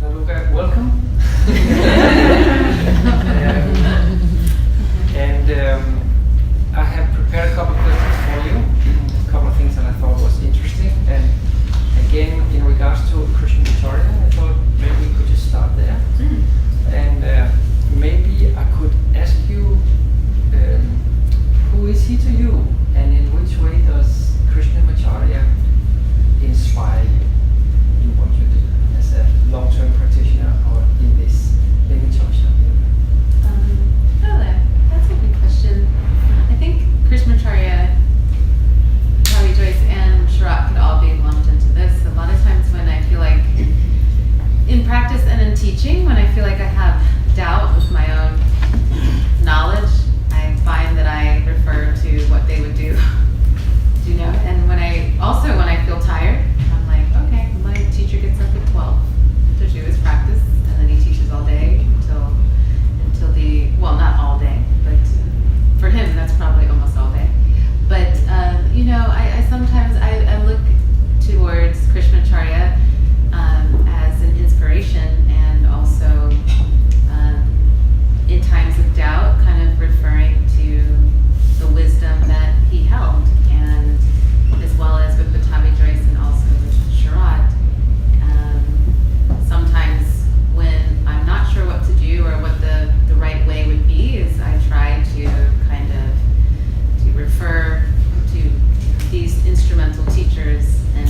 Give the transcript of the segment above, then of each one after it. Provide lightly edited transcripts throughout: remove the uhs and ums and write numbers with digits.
Laruga, welcome. I have prepared a couple of questions for you, a couple of things that I thought was interesting. And again, in regards to Krishnamacharya, I thought maybe we could just start there. And maybe I could ask you, who is he to you? And in which way does Krishnamacharya inspire you in what you do as a long-term practitioner or in this lineage of yoga? That's a good question. I think Krishnamacharya, Bhakti Joyce, and Sharat could all be lumped into this. A lot of times when I feel like, in practice and in teaching, when I feel like I have doubt with my own knowledge, I find that I refer to what they would do. You know, and when I feel tired, I'm like, okay, my teacher gets up at 12 to do his practice, and then he teaches all day until not all day, but for him that's probably almost all day. But I sometimes look towards Krishnamacharya as an inspiration, and also in times of doubt, kind of referring to the wisdom that he held, and as well as with Batavi Joyce and also with Sharat. Sometimes when I'm not sure what to do or what the right way would be, is I try to kind of to refer to these instrumental teachers and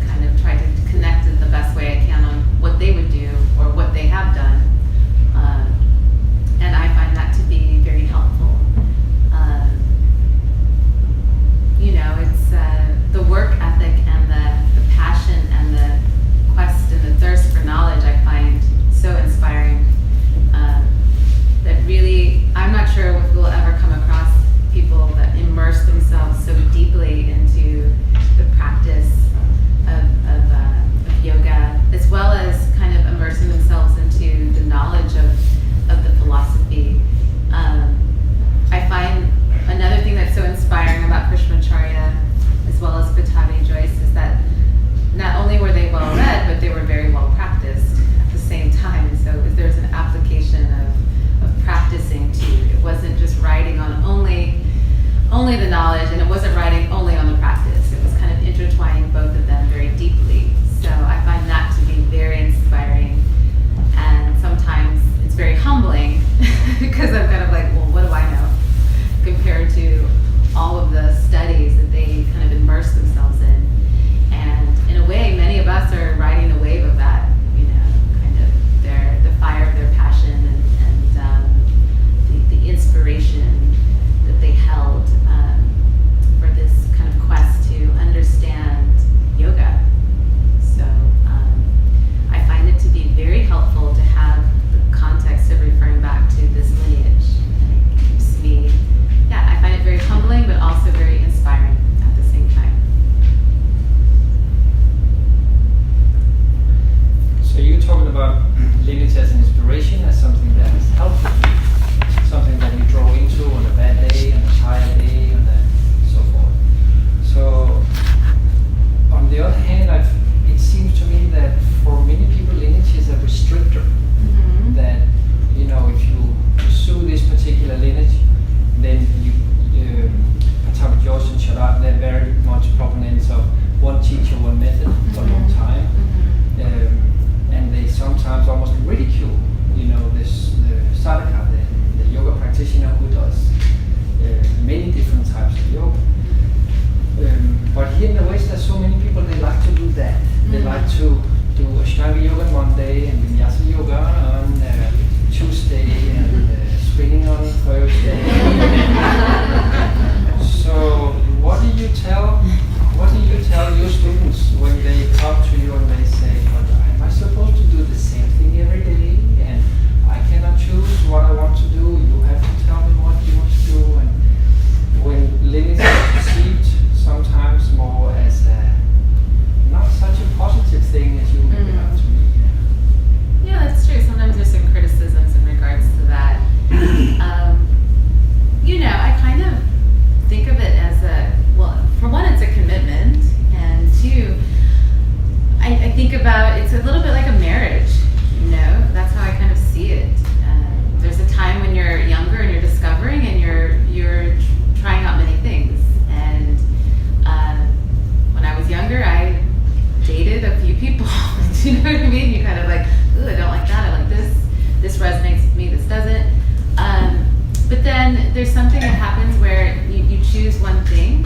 kind of try to connect in the best way I can on what they would do or what they have done. And I find that to be very helpful. It's the work ethic and the passion and the quest and the thirst for knowledge I find so inspiring. That really, I'm not sure if we'll ever come across people that immerse themselves so deeply into the practice of yoga, as well as kind of immersing themselves into the knowledge of the philosophy. I find another thing that's so inspiring about Krishnamacharya, as well as Batavi Joyce, is that not only were they well read, but they were very well practiced at the same time. And so there's an application of practicing too. It wasn't just writing on only the knowledge, and it wasn't writing only on the practice. It was kind of intertwining both of them very deeply. So I find that to be very inspiring, and sometimes it's very humbling because I'm kind of like, well, what do I know compared to all of the studies that they kind of immerse themselves in. And in a way, many of us are riding the wave of that, kind of the fire of their passion and the inspiration that they held for this kind of quest to understand yoga. So I find it to be very helpful to have the context of referring back to this lineage. And it keeps me, I find it very humbling, but also very inspiring at the same time. So you're talking about lineage as an inspiration, as something that is helpful, something that you draw into on a bad day, on a tired day, and so forth. So on the other hand, it seems to me that for many people, lineage is a restrictor. Mm-hmm. That if you pursue this particular lineage, then Batavi Joyce and Sharat, they're very much proponents of one teacher, one method for a long time. Mm-hmm. And they sometimes almost ridicule, the sadhaka, the yoga practitioner who does many different types of yoga. But here in the West, there's so many people, they like to do that. Mm-hmm. They like to do Ashtanga yoga on Monday and Vinyasa yoga on Tuesday and spinning on Thursday. So what do you tell your students when they come to you and they say, but am I supposed to do the same thing every day, and I cannot choose what I want to do, you have to tell me what you want to do? And when lineage is perceived sometimes more as not such a positive thing as you make it out to me. Yeah, that's true. Sometimes there's some criticisms in regards to that. I kind of think of it as for one, it's a commitment, and two, I think about it's a little bit like a marriage. That's how I kind of see it. There's a time when you're younger and you're discovering and you're trying out many things. And when I was younger, I dated a few people. Do you know what I mean? You kind of like, ooh, I don't like that. I like this. This resonates with me. This doesn't. But then there's something that happens where you choose one thing.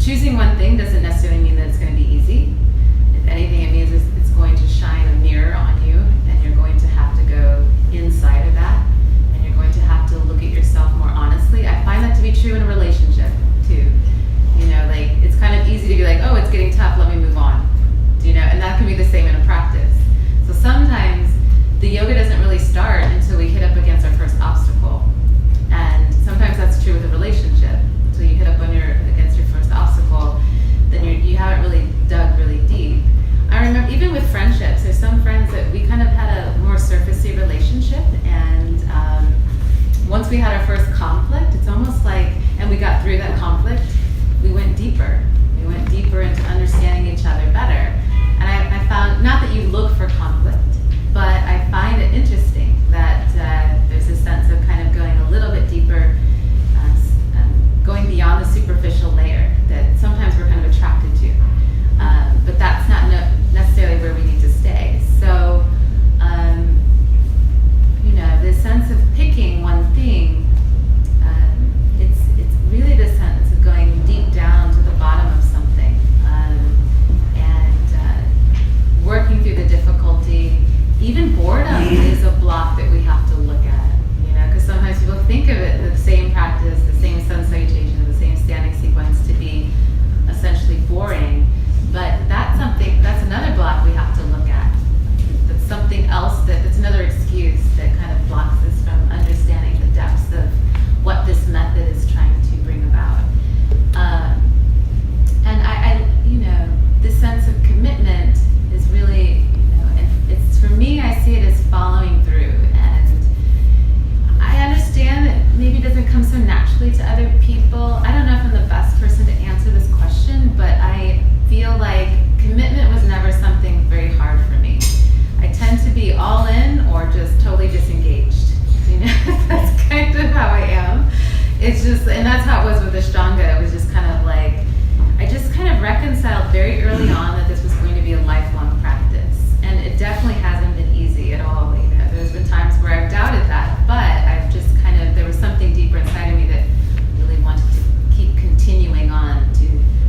Choosing one thing doesn't necessarily mean that it's going to be easy. If anything, it means it's going to shine a mirror on you, and you're going to have to go inside of that, and you're going to have to look at yourself more honestly. I find that to be true in a relationship too. Like it's kind of easy to be like, oh, it's getting tough, let me move on. And that can be the same in a practice. So sometimes the yoga doesn't really start until we hit up against our first obstacle, and sometimes that's true with a relationship. So you hit up against your first obstacle, then you haven't really dug really deep. I remember even with friendships, there's some friends that we kind of had a more surfacey relationship, and once we had our first conflict, it's almost like, and we got through that conflict, we went deeper. We went deeper into understanding each other better. And I found, not that you look for conflict, but I find it interesting that there's a sense of kind of going a little bit deeper, going beyond the superficial layer that sometimes we're kind of attracted to. But that's not necessarily where we need to stay. So, this sense of picking one thing, it's really the sense of going deep down to the bottom of something, and working through the difficulty. Even boredom is a block that we have to look at, because sometimes people think of it, the same practice, the same sun salutation, the same standing sequence to be essentially boring. But that's another block we have to look at. That's something else that's another excuse that kind of blocks us from understanding the depths of what this method is trying to bring about. And I this sense of commitment is really, and it's, for me, I see it as following through. And I understand that maybe it doesn't come so naturally to other people. I don't know if I'm the best person to answer this question, but I feel like commitment was never something very hard for me. I tend to be all in or just totally disengaged. That's kind of how I am. It's just, and that's how it was with Ashtanga. It was just kind of like, I just kind of reconciled very early on that this was going to be a lifelong practice. And it definitely hasn't been easy at all. There's been times where I've doubted that, but I've just kind of, there was something deeper inside of me that really wanted to keep continuing on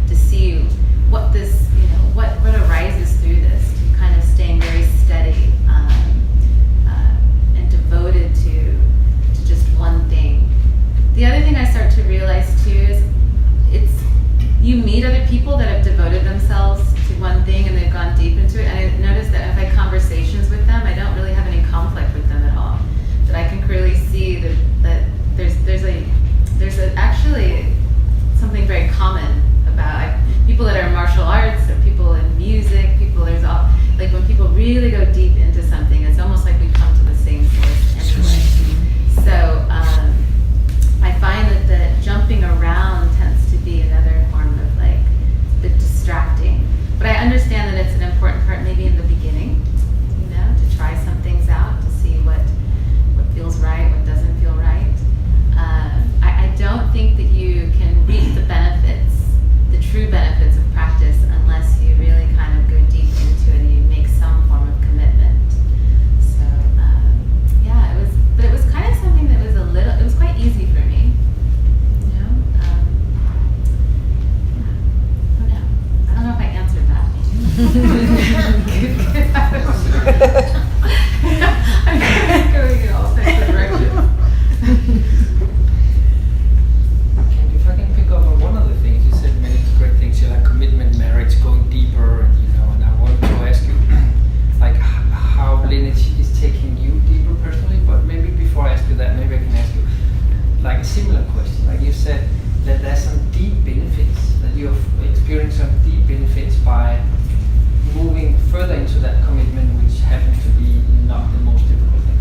to see what this, what arises through this, to kind of staying very steady and devoted to just one thing. The other thing I start to realize too is you meet other people that have devoted themselves to one thing and they've gone deep into it, and I notice that if I have conversations with them, I don't really have any conflict with them at all. That I can clearly see that there's actually something very common about people that are in martial arts, or people in music, there's all, like when people really go deep into something, it's almost like we come to the same source anyway. So I find that the jumping around tends to be another form of like the distracting. But I understand that it's an important part maybe in the beginning, to try some things out, to see what feels right, what doesn't feel right. I don't think that you can reap the benefits, the true benefits of practice, unless you really kind of go deep into it and you make some form of commitment. So but it was kind of something that was it was quite easy for me. I don't know if I answered that. I'm going in all types of directions. If I can pick up on one of the things, you said many great things, like commitment, marriage, going deeper, and I wanted to ask you, like how lineage is taking you deeper personally. But maybe before I ask you that, maybe I can ask you like a similar question. Like you said that there's some deep benefits, that you have experienced some deep benefits by moving further into that commitment, which happens to be not the most difficult thing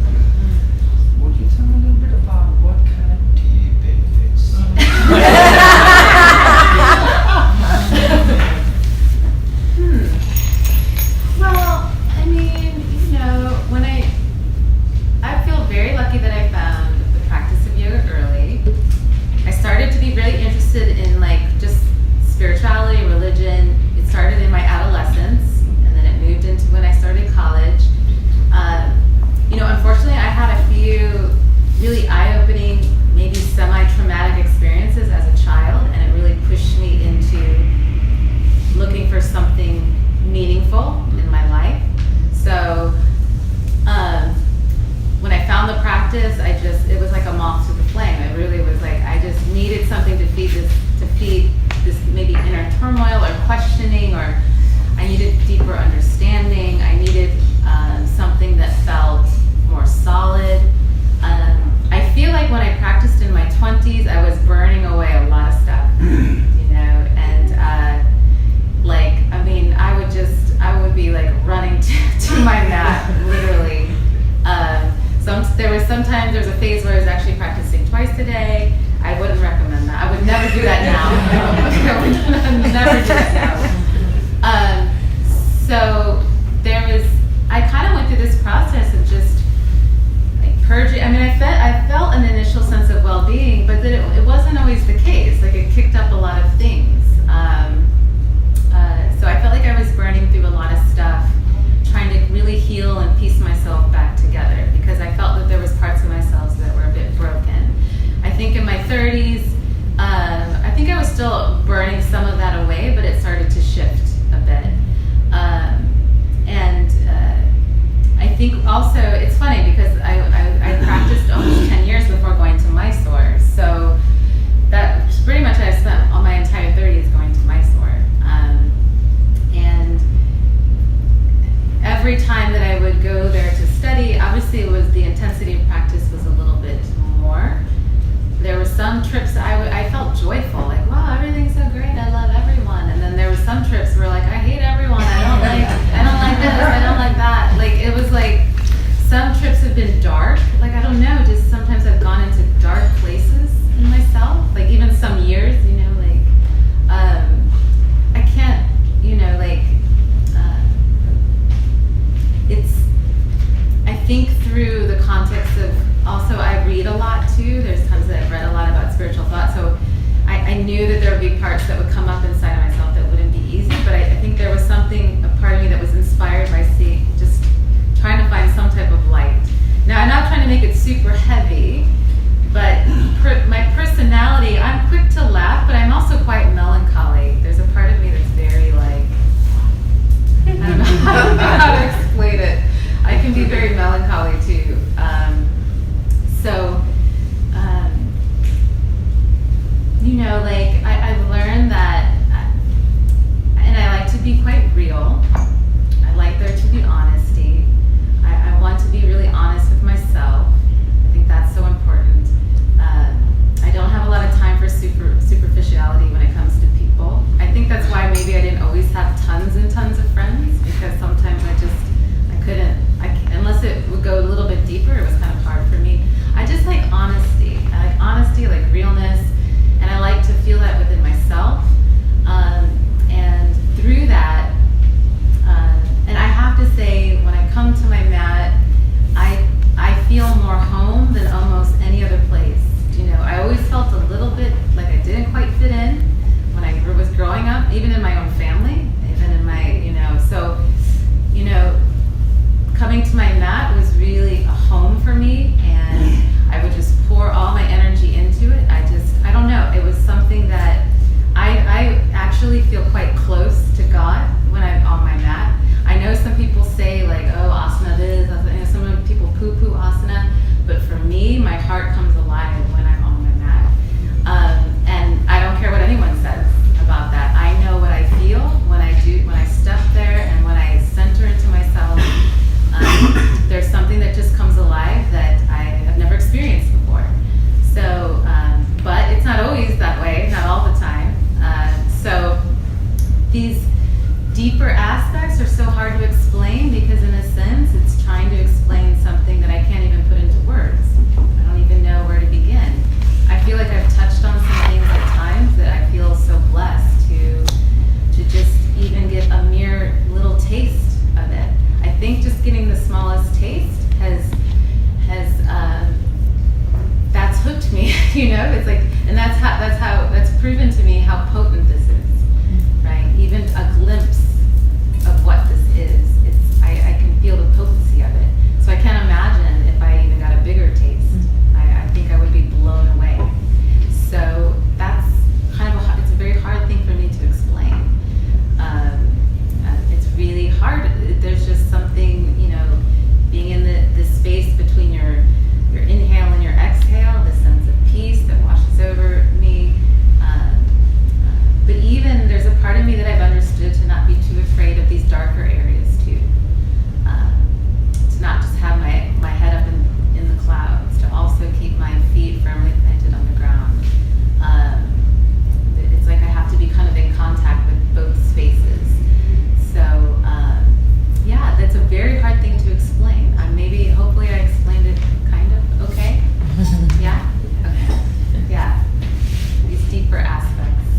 the intensity of practice was a little bit more. There were some trips I felt joyful, like, wow, everything's so great, I love everyone. And then there were some trips where like, I hate everyone, I don't like this, I don't like that. Like, it was like, some trips have been dark. Like, I don't know, just sometimes I've gone into dark places in myself. Like, even some years, you know, like, I can't, you know, like, I think through the context of, also I read a lot too. There's times that I've read a lot about spiritual thought, so I knew that there would be parts that would come up inside of myself that wouldn't be easy, but I think there was something, a part of me that was inspired by seeing, just trying to find some type of light. Now, I'm not trying to make it super heavy, but my personality, I'm quick to laugh, but I'm also quite melancholy. There's a part of me that's very like, I don't know how to explain it. I can be very melancholy too. You know, like I've learned that, and I like to be quite real. I like there to be honesty. I want to be really honest with myself. I think that's so important. I don't have a lot of time for superficiality when it comes to people. I think that's why maybe I didn't always have tons and tons of friends, because sometimes I couldn't, unless it would go a little bit deeper, it was kind of hard for me. I just like honesty. I like honesty, I like realness, and I like to feel that within myself. And through that, and I have to say, when I come to my mat, I feel more home than almost any other place. You know, I always felt a little bit like I didn't quite fit in when I was growing up, even in my own family, even in my, you know, so, you know, coming to my mat was really a home for me, and I would just pour all my energy into it. I don't know, it was something that I actually feel quite close to God when I'm on my mat. I know some people say like, oh, asana this, some people poo-poo asana, but for me, my heart comes alive when I'm on my mat. And I don't care what anyone says about that. I know what I feel when I step there, and when I center into myself. There's something that just comes alive that I have never experienced before. So, but it's not always that way, not all the time. So these deeper aspects are so hard to explain, because in a sense, it's trying to explain something that I can't even put into words. I don't even know where to begin. I feel like I've touched on some things at times that I feel so blessed to just even get a mere little taste of it. I think just getting the smallest taste has that's hooked me. You know, it's like, and that's proven to me how potent this is, right? Even a glimpse of what this is, I can feel the potency of it. So I can't imagine if I even got a bigger taste. I think I would be blown away. So that's kind of it's a very hard thing for me to explain. It's really hard. There's just something, you know, being in the space between your inhale and your exhale, the sense of peace that washes over me. But even there's a part of me that I've understood to not be too afraid of these darker areas too. To not just have my head up in the clouds, to also keep my feet firmly planted on the ground. It's like I have to be kind of in contact with both spaces. So, yeah, that's a very hard thing to explain. Hopefully I explained it kind of okay. Yeah? Okay. Yeah. These deeper aspects.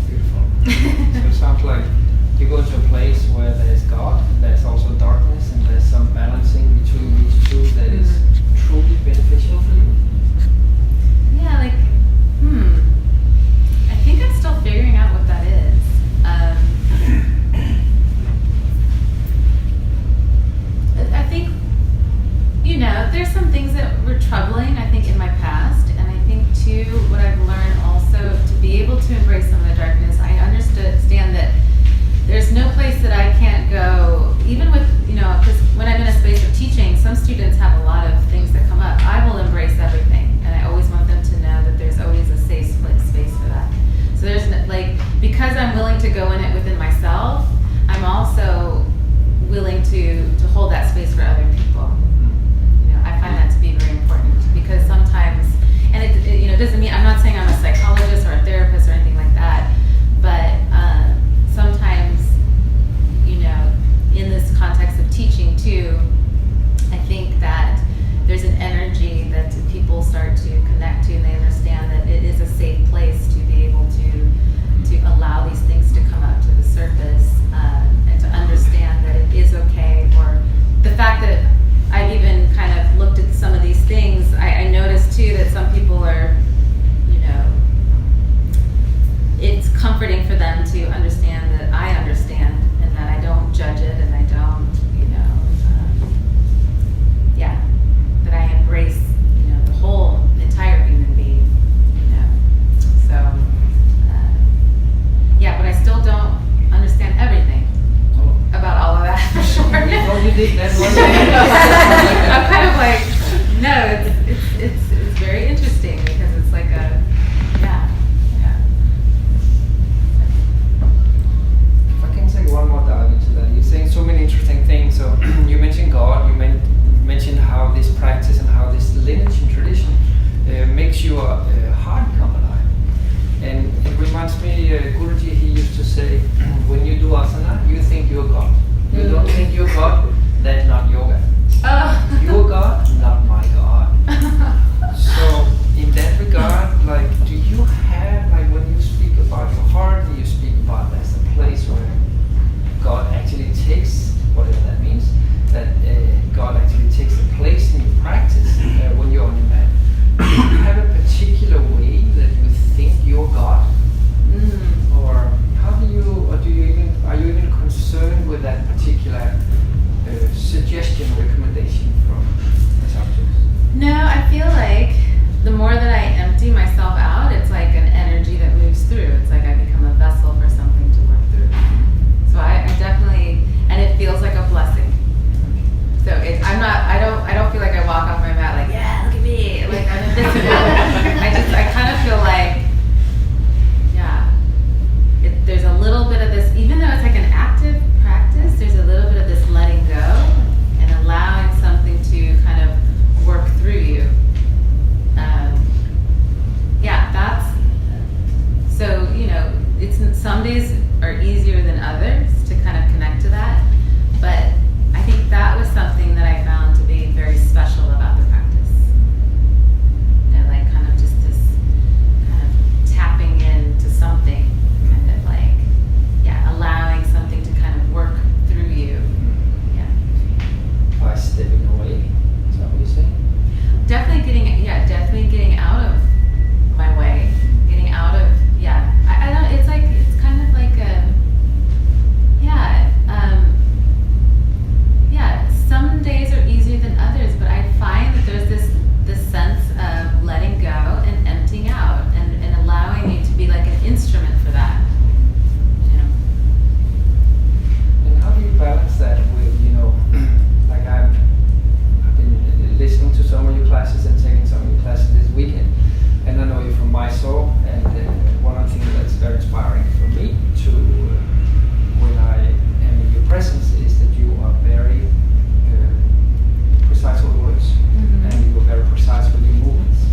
Beautiful. So it sounds like you go to a place where there's God, and there's also darkness, and there's some balancing between these two that is truly beneficial for you. Yeah, like, I think I'm still figuring out what that is. I think, you know, there's some things that were troubling, I think, in my past, and I think, too, what I've learned also, to be able to embrace some of the darkness, I understand that there's no place that I can't go, even with, you know, because when I'm in a space of teaching, some students have a lot of things that come up. I will embrace everything, and I always want them to know that there's always a safe space for that. So there's, like, because I'm willing to go in it within myself, I'm also willing to hold that space for other people. did that one. I'm kind of like, no, it's very interesting because it's like a, yeah. If I can take one more dive into that, you're saying so many interesting things. So you mentioned God, you mentioned how this practice and how this lineage and tradition makes your heart come alive. And it reminds me, Guruji, he used to say, when you do asana, you think you're God. You don't think you're God, that's not yoga. You're God, not my God. So in that regard, like, do you have, like, when you speak about your heart, do you speak about that's a place where God actually takes, whatever that means, that God actually takes a place in your practice when you're on your mat? Do you have a particular way that you think you're God? Or how do you, or are you even concerned with that particular suggestion or recommendation from the subjects? No, I feel like the more that I empty myself out, it's like an energy that moves through. It's like I become a vessel for something to work through. So I definitely, and it feels like a blessing. So I don't feel like I walk off my mat like, yeah, look at me, like I'm invisible. I kind of feel like, yeah, there's a little bit of this, even though it's like an active practice, there's a little bit of this letting go and allowing something to kind of work through you. So, some days are easier than others to kind of connect to that, but I think that was something that I found to be very special about the practice. And like kind of just this kind of tapping into something, kind of like, allowing something to kind of work through you. Yeah. By stepping away, is that what you're saying? Definitely getting out of my way, getting out of, I don't, it's like, it's kind of like some days are easier than others, but I find that there's this sense of letting go and emptying out and allowing you to be like an instrument for that. And how do you balance that with, like I've been listening to some of your classes and taking some of your classes this weekend, and I know you from Mysore, and one of the things that's very inspiring for me to when I am in your presence is that you are very precise with words, and you are very precise with your movements,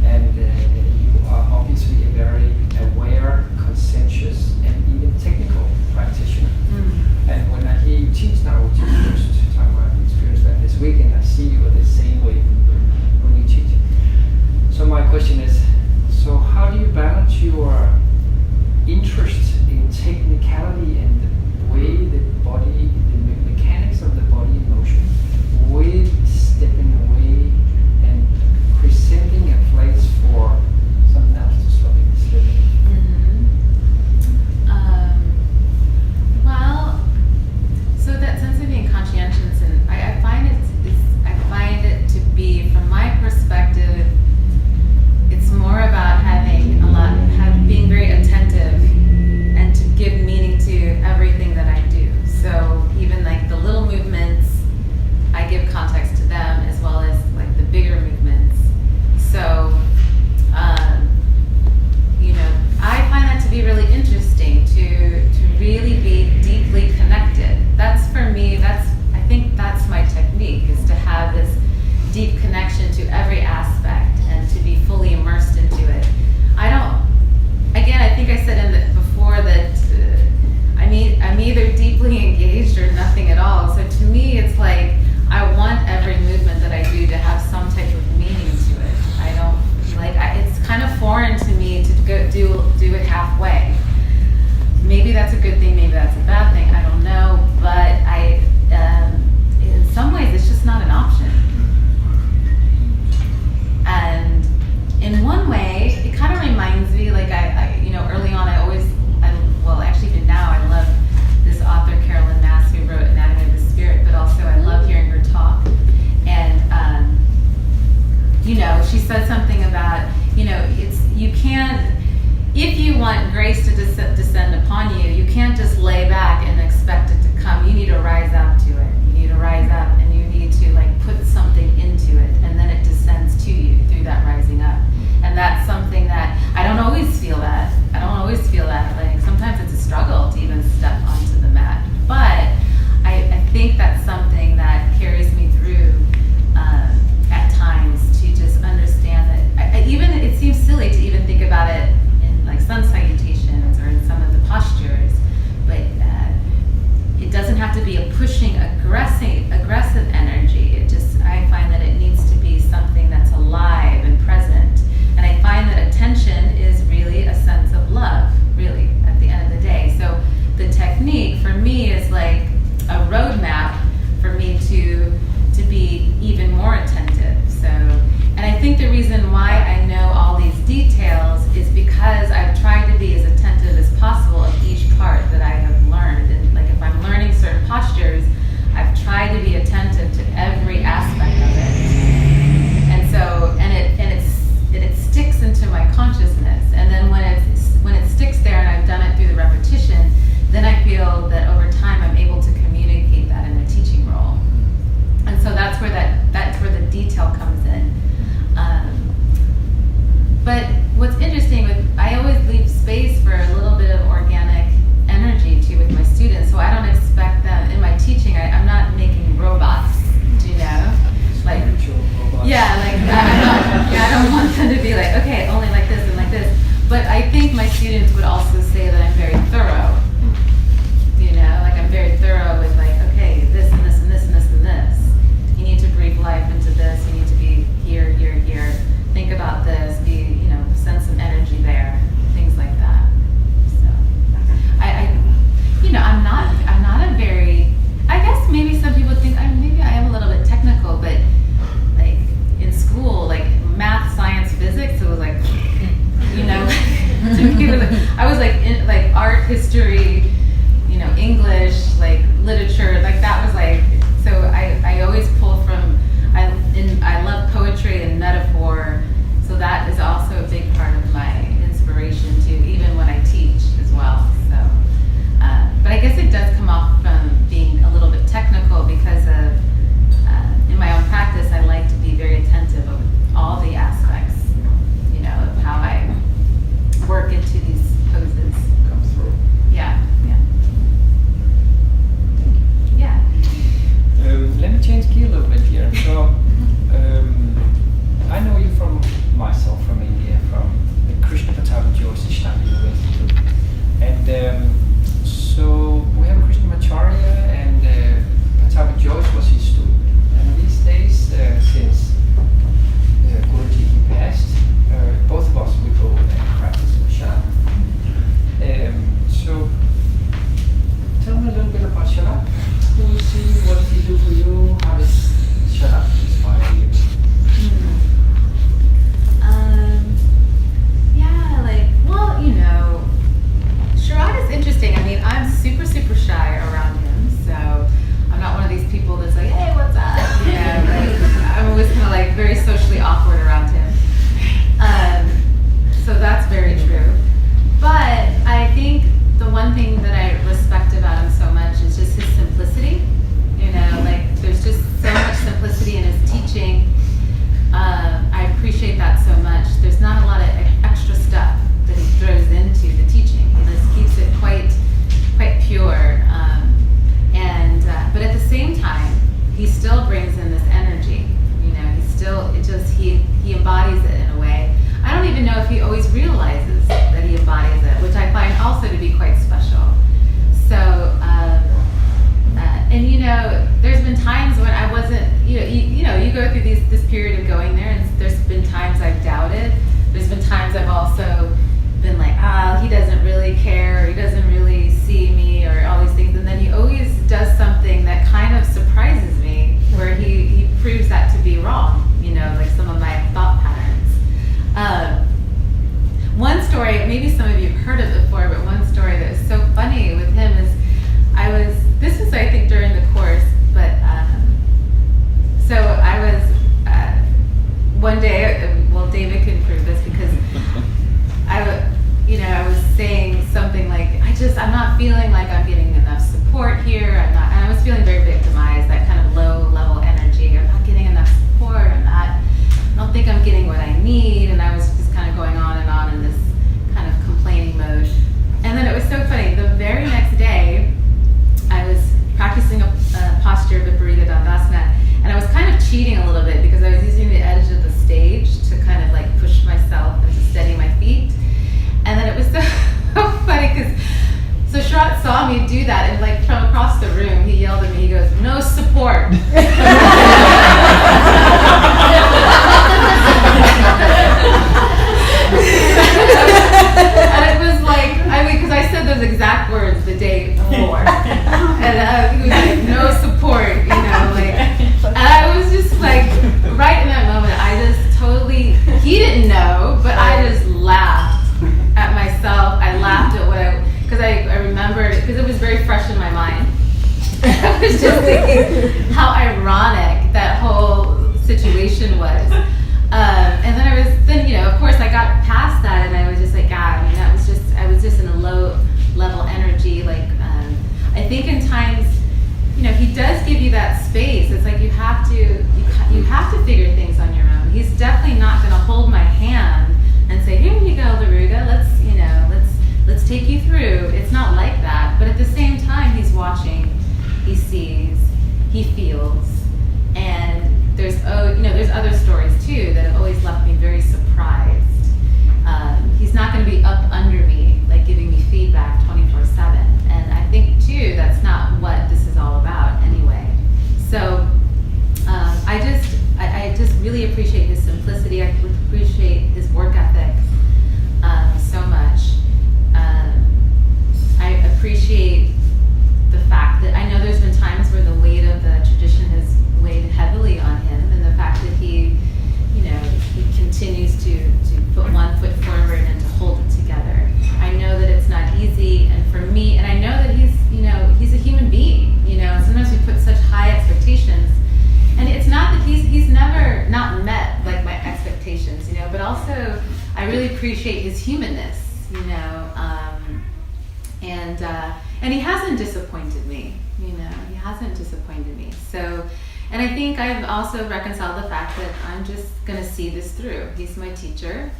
and you are obviously a very aware, conscientious, and even technical practitioner. And when I hear you teach now, which is the first time I've experienced that this weekend, I see you the same way when you teach. So my question is, so how do you balance your interest in technicality and the way the body, the mechanics of the body in motion, with stepping away and presenting a place for something else to slip in? Well, so that sense of being conscientious, and I find it to be, from my perspective, it's more about being very attentive and to give meaning to everything that I do. So even like the little movements, I give context to them as well as like the bigger movements. So, I find that to be really interesting to really be deeply connected. That's for me, I think that's my technique, is to have this deep connection to every aspect and to be fully immersed into it. I think I said before that I'm either deeply engaged or nothing at all. So to me, it's like I want every movement that I do to have some type of meaning to it. It's kind of foreign to me to go do it halfway. Maybe that's a good thing, maybe that's a bad thing, I don't know. But in some ways, it's just not an option. And in one way, it kind of reminds me, like early on, actually even now, I love this author, Carolyn Mass, who wrote Anatomy of the Spirit, but also I love hearing her talk. And, she said something about, you can't, if you want grace to descend upon you, you can't just lay back and expect it to come. You need to rise up to it. You need to rise who is he? What does he do for you? How does shut up inspire you? Yeah, like, well, you know, Sharad is interesting. I mean, I'm super, super shy around him, so I'm not one of these people that's like, hey, what's up? You know, like, I'm always kind of like very socially awkward around him. So that's very true. But I think the one thing that I respect about him so much is just his simplicity. You know, like there's just so much simplicity in his teaching. I appreciate that so much. There's not a lot of extra stuff that he throws into the teaching. He just keeps it quite pure. But at the same time, he still brings in this energy. You know, he embodies it in a way. I don't even know if he always realizes that he embodies it, which I find also to be quite special. So, and you know, there's been times when I wasn't, you go through this period of going there, and there's been times I've doubted. There's been times I've also been like, he doesn't really care, or he doesn't really see me, or all these things. And then he always does something that kind of surprises me, where he proves that to be wrong, you know, like some of my thought patterns. One story, maybe some of you have heard it before, but one story that was so funny with him is, this was I think during the course, but so I was, one day, well David can prove this because I was saying something like, I'm not feeling like I'm getting enough support here, and I was feeling very victimized, that kind of low level energy, I'm not getting enough support, I don't think I'm getting what I need, and I was just kind of going on and on in this kind of complaining mode. And then it was so funny, the very next day, I was practicing a posture of Viparita Dandasana, and I was kind of cheating a little bit because I was using the edge of the stage to kind of like push myself and to steady my feet. And then it was so funny because, so Shrat saw me do that, and like from across the room, he yelled at me, he goes, "No support." And it was like, because I said those exact words the day before. And he was like, "No support," you know, like, and I was just like, right in that moment, I just totally, he didn't know, but I just laughed at myself. I laughed at because I remembered, because it was very fresh in my mind. I was just thinking how ironic that whole situation was. And then of course I got past that, and I was just like, God, I mean, I was just in a low level energy. Like, I think in times, he does give you that space. It's like you have to figure things on your own. He's definitely not going to hold my hand and say, "Here you go, Laruga, let's take you through." It's not like that. But at the same time, he's watching, he sees, he feels, and there's other stories too that have always left me very surprised. He's not going to be up under me, like giving me feedback 24/7, and I think too that's not what this is all about anyway. So I just really appreciate his simplicity. I appreciate his work ethic so much. I appreciate the fact that I know there's been times where the weight of the tradition has weighed heavily on him, and the fact that he continues to put one foot forward and to hold it together. I know that it's not easy, and for me, and I know that he's a human being. Sometimes we put such high expectations, and it's not that he's never not met like my expectations, but also I really appreciate his humanness, and he hasn't disappointed me, he hasn't disappointed me. So, and I think I've also reconciled the fact that I'm just going to see this through. He's my teacher,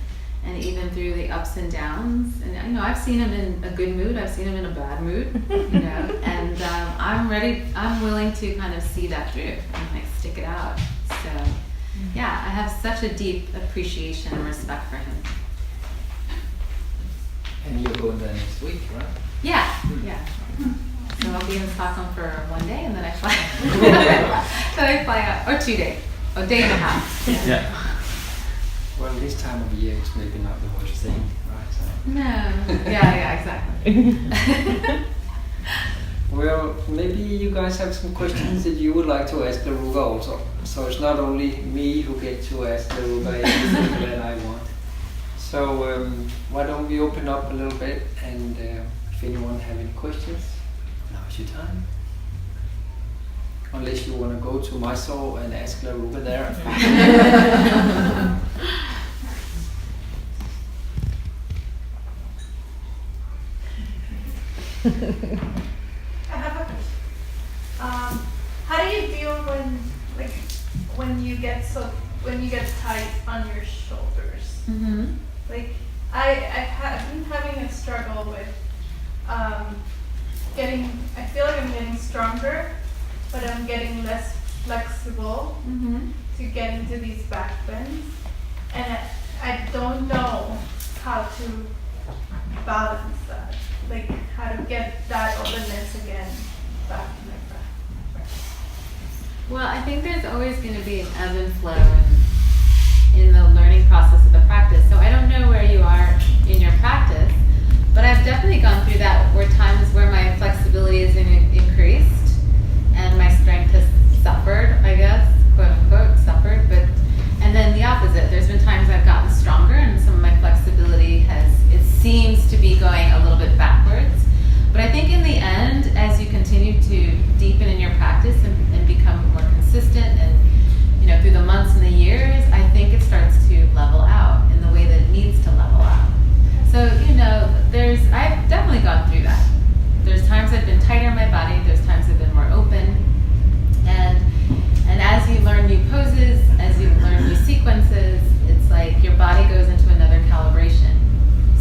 and even through the ups and downs, and I've seen him in a good mood, I've seen him in a bad mood, and I'm willing to kind of see that through and like stick it out. So yeah, I have such a deep appreciation and respect for him. And you're going there next week, right? Yeah. So I'll be in Stockholm for one day, and then I fly. Then I fly out, or 2 days, a day and a half. Yeah. Well, this time of year it's maybe not the worst thing, right? So. No. Yeah, exactly. Well, maybe you guys have some questions that you would like to ask Laruga also. So it's not only me who get to ask Laruga anything that I want. So why don't we open up a little bit, and if anyone have any questions, now's your time. Unless you want to go to my soul and ask Laruga there. I have a question. How do you deal when you get tight on your shoulders? Mm-hmm. Like I've been having a struggle with I feel like I'm getting stronger, but I'm getting less flexible to get into these back bends, and I don't know how to balance that, like how to get that openness again back in my back. Well, I think there's always going to be an ebb and flow in the learning process of the practice. So I don't know where you are in your practice, but I've definitely gone through that where times where my flexibility is increased and my strength has suffered, I guess, quote unquote, suffered. And then the opposite. There's been times I've gotten stronger and some of my flexibility it seems to be going a little bit backwards. But I think in the end, as you continue to deepen in your practice and become more consistent and through the months and the years, I think it starts to level out in the way that it needs to level out. So, I've definitely gone through that. There's times I've been tighter in my body, there's times I've been more open. And as you learn new poses, as you learn new sequences, it's like your body goes into another calibration.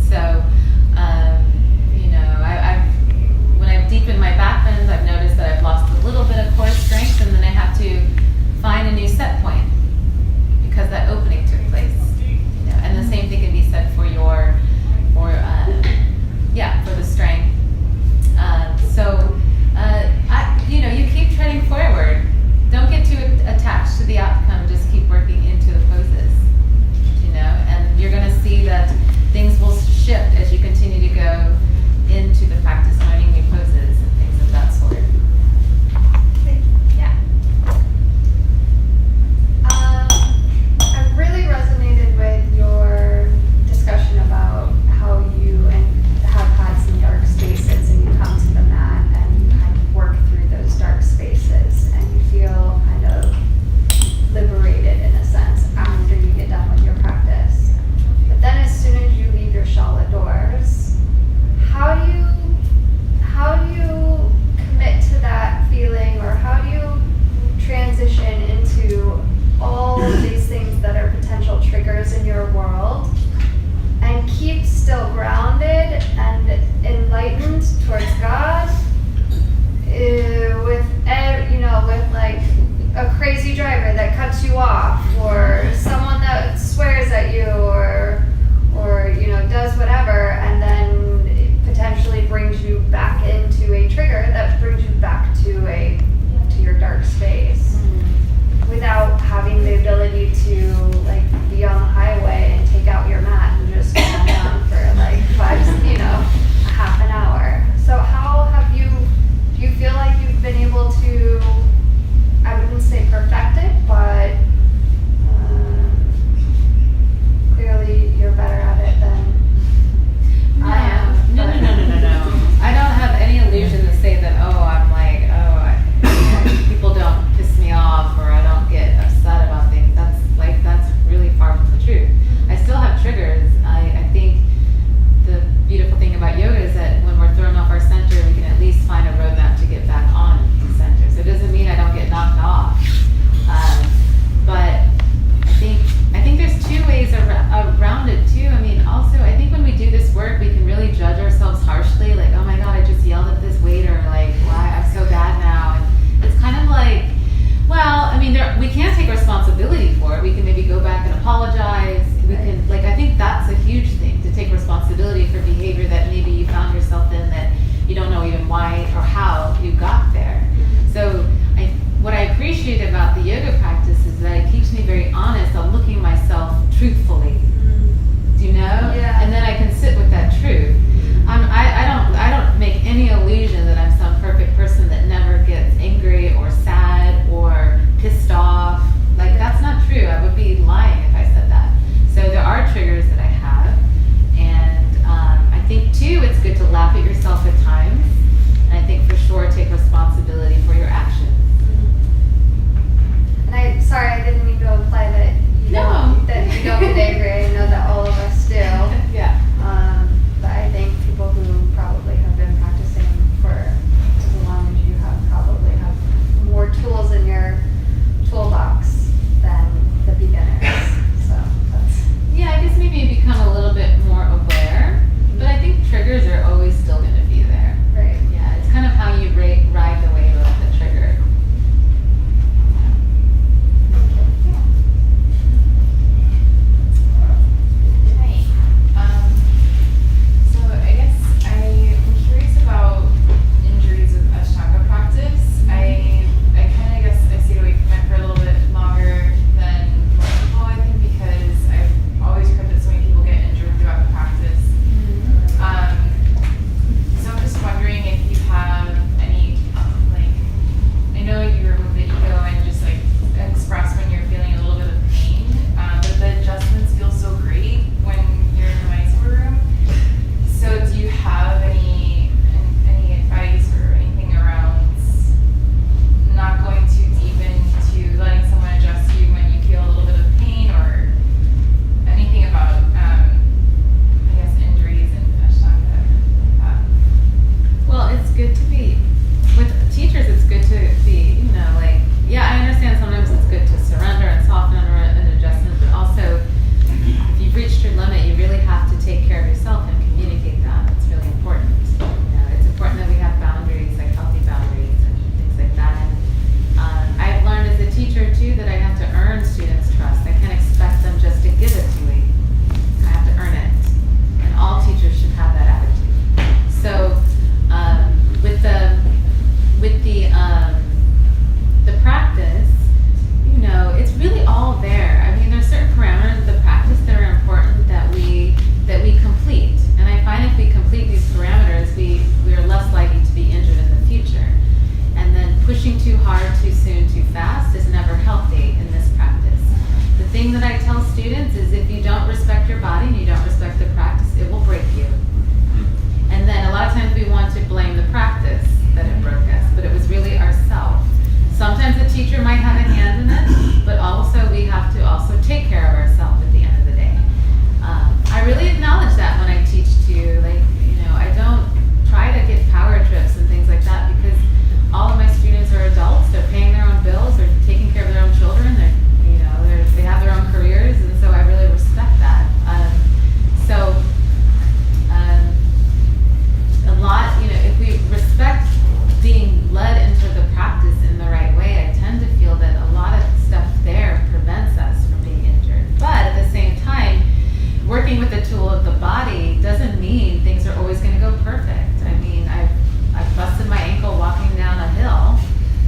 So, when I've deepened my back bends, I've noticed that I've lost a little bit of core strength, and then I have to find a new set point because that opening took place. And the same thing can be said for for the strength. You keep treading forward. Don't get too attached to the outcome. Just keep working into the poses. And you're going to see that things will shift as you continue to go into the practice, learning new poses and things of that sort. Yeah. I really resonated with your discussion about how you have had some dark spaces and you come to the mat and you kind of work through those dark spaces and you feel kind of liberated in a sense after you get done with your practice. But then as soon as you leave your shala doors, how do you commit to that feeling, or how do you transition into all of these things that are potential triggers in your world and keep still grounded and enlightened towards God with like a crazy driver that cuts you off, or someone that swears at you, or does whatever, and then potentially brings you back into a trigger that brings you back to your dark space, without having the ability to like be on the highway and take out your mat and just calm down for like a half an hour. So how do you feel like you've been able to, I wouldn't say perfect it, but clear the practice, you know, it's really all there. I mean, there's certain parameters of the practice that are important that we complete. And I find if we complete these parameters, we are less likely to be injured in the future. And then pushing too hard, too soon, too fast is never healthy in this practice. The thing that I tell students is if you don't respect your body and you don't respect the practice, it will break you. And then a lot of times we want to blame the practice that it broke us, but it was really ourselves. Sometimes the teacher might have a hand in it, but also we have to also take care of ourselves at the end of the day. I really acknowledge that when I teach too. Like, you know, I don't try to get power trips and things like that because all of my students are adults. They're paying their own bills. They're taking care of their own children. They have their own careers, and so I really respect that. A lot, you know, if we respect being led into the practice in the right way, I tend to feel that a lot of stuff there prevents us from being injured. But at the same time, working with the tool of the body doesn't mean things are always going to go perfect. I mean, I've busted my ankle walking down a hill.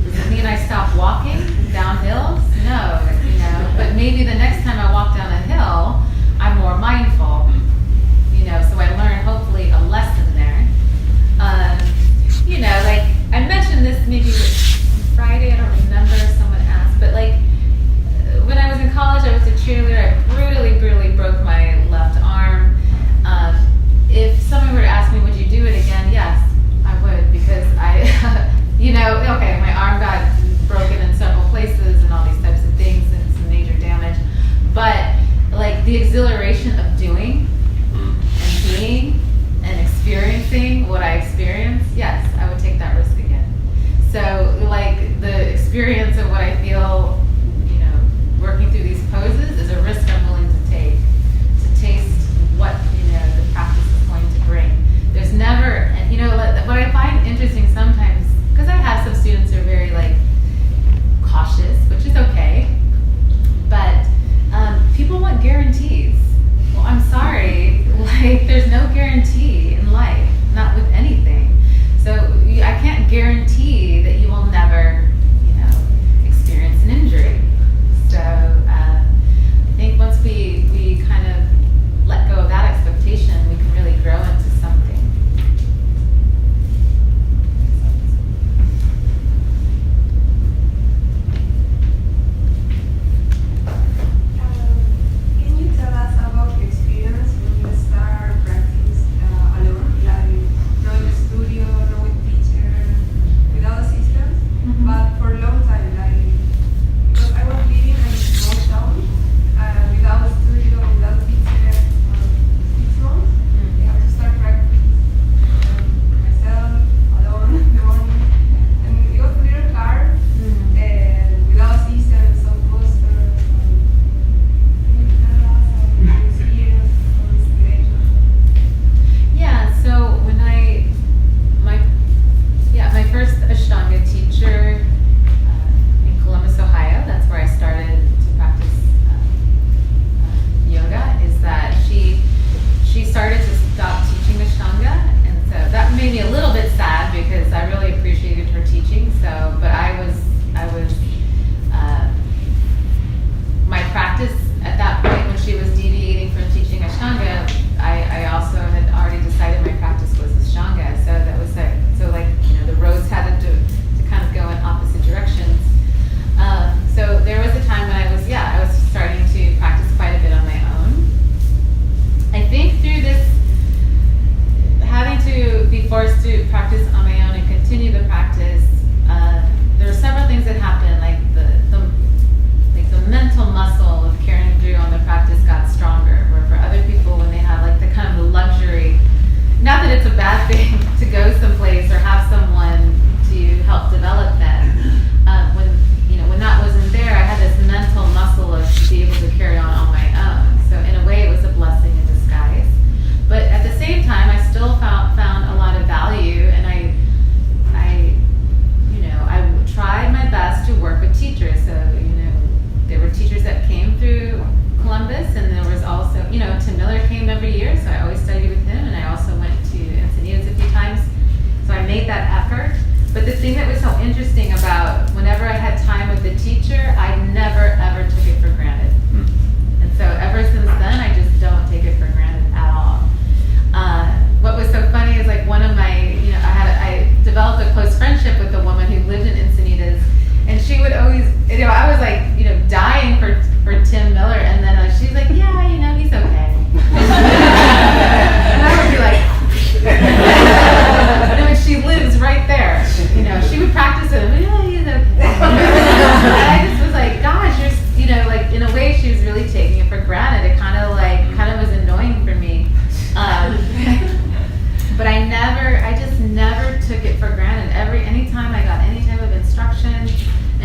Does it mean I stop walking down hills? No, you know, but maybe the next time I walk down a hill, I'm more mindful, you know, so I learn hopefully a lesson there. You know, like I mentioned this maybe Friday, I don't remember, someone asked, but like when I was in college, I was a cheerleader. I brutally broke my left arm. If someone were to ask me, would you do it again? Yes, I would, because you know, okay, my arm got broken in several places and all these types of things and some major damage. But like the exhilaration of doing and being and experiencing what I experienced, yes, I would take that risk again. So like the experience of what I feel, you know, working through these poses is a risk I'm willing to take to taste what, you know, the practice is going to bring. There's never, and you know, what I find interesting sometimes, because I have some students who are very like cautious, which is okay, but people want guarantees. Well, I'm sorry, like there's no guarantee in life, not with anything. So I can't guarantee that you will never, you know, experience an injury.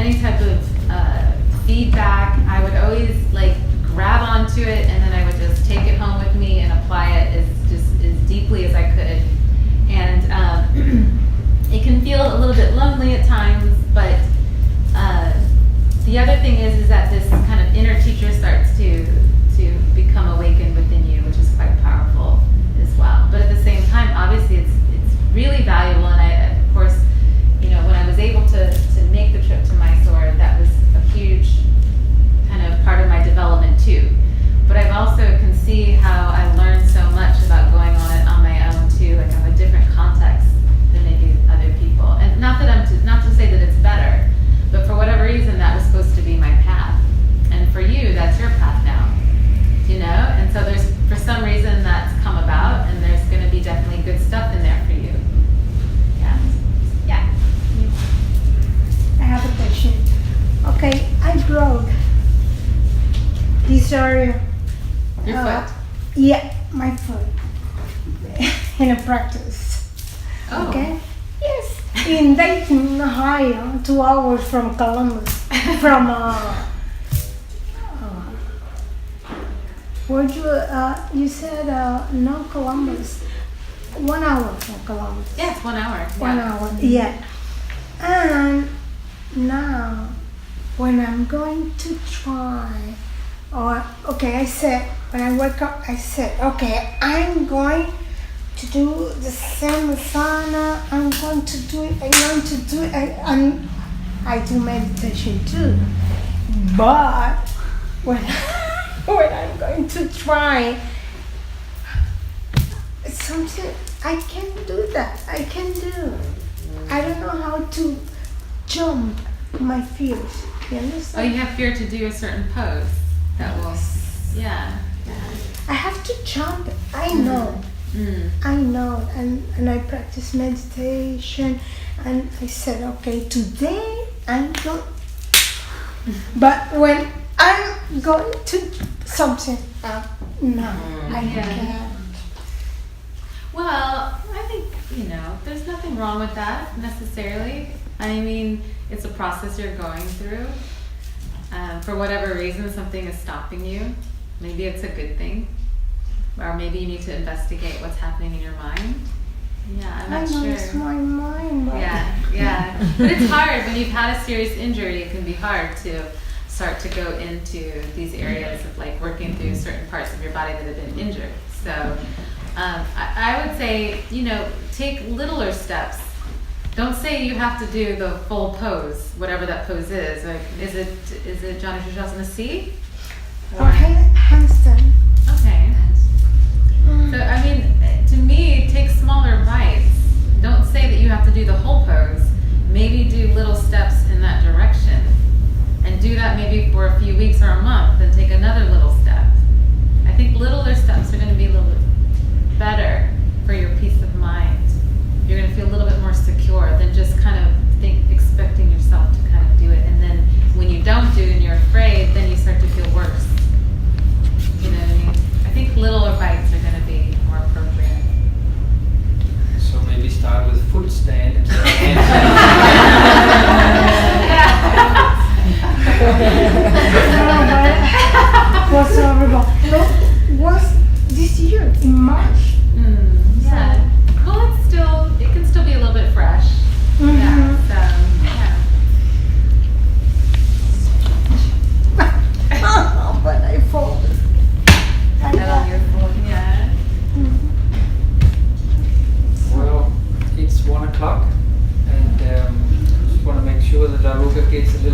any type of feedback, I would always like grab onto it, and then I would just take it home with me and apply it as deeply as I could. And it can feel a little bit lonely at times, but the other thing is that this kind of inner teacher starts to become awakened within you, which is quite powerful as well. But at the same time, obviously, it's really valuable. And I, of course, you know, when I was able to make the trip to Mysore, that was a huge kind of part of my development too. But I've also can see how I learned so much about going on it on my own too. Like I have a different context than maybe other people. And not to say that it's better, but for whatever reason, that was supposed to be my path. And for you, that's your path now. You know? And so there's, for some reason, that's come about, and there's going to be definitely good stuff in there for you. Yeah. Yeah. I have a question. Okay, I broke this area. Your foot? Yeah, my foot. In a practice. Oh. Okay? Yes. In Dayton, Ohio, 2 hours from Columbus. From where you said no Columbus. 1 hour from Columbus. Yeah, it's 1 hour. 1 hour. Yeah. And now, when I'm going to try, I said, when I wake up, I said, okay, I'm going to do the same asana, I'm going to do it, and I do meditation too. But when I'm going to try, it's something I can't do that. I can do. I don't know how to jump my fears. You understand? Oh, you have fear to do a certain pose. That will, yeah. I have to jump. I know. I know. And I practice meditation. And I said, okay, today I'm going. But when I'm going to something, no, I can't. Well, I think, you know, there's nothing wrong with that necessarily. I mean, it's a process you're going through. For whatever reason, something is stopping you. Maybe it's a good thing. Or maybe you need to investigate what's happening in your mind. Yeah, I'm not sure. I know it's my mind. But Yeah. But it's hard. When you've had a serious injury, it can be hard to start to go into these areas of like working through certain parts of your body that have been injured. So I would say, you know, take littler steps. Don't say you have to do the full pose, whatever that pose is. Like, is it Janu Shasana C? Or handstand. Okay. So I mean, to me, take smaller bites. Don't say that you have to do the whole pose. Maybe do little steps in that direction, and do that maybe for a few weeks or a month, then take another little step. I think littler steps are going to be a little bit better for your peace of mind. You're going to feel a little bit more secure than just kind of expecting yourself to kind of do it. And then when you don't do it and you're afraid, then you start to feel worse. You know what I mean? I think littler bites are going to be more appropriate. So maybe start with foot stand instead of It was horrible. No, was this year in March. Yeah. Well, it can still be a little bit fresh. Yeah. So, yeah. But I fall. That on your phone, yeah. Well, it's 1 o'clock, and just want to make sure that Laruga gets a little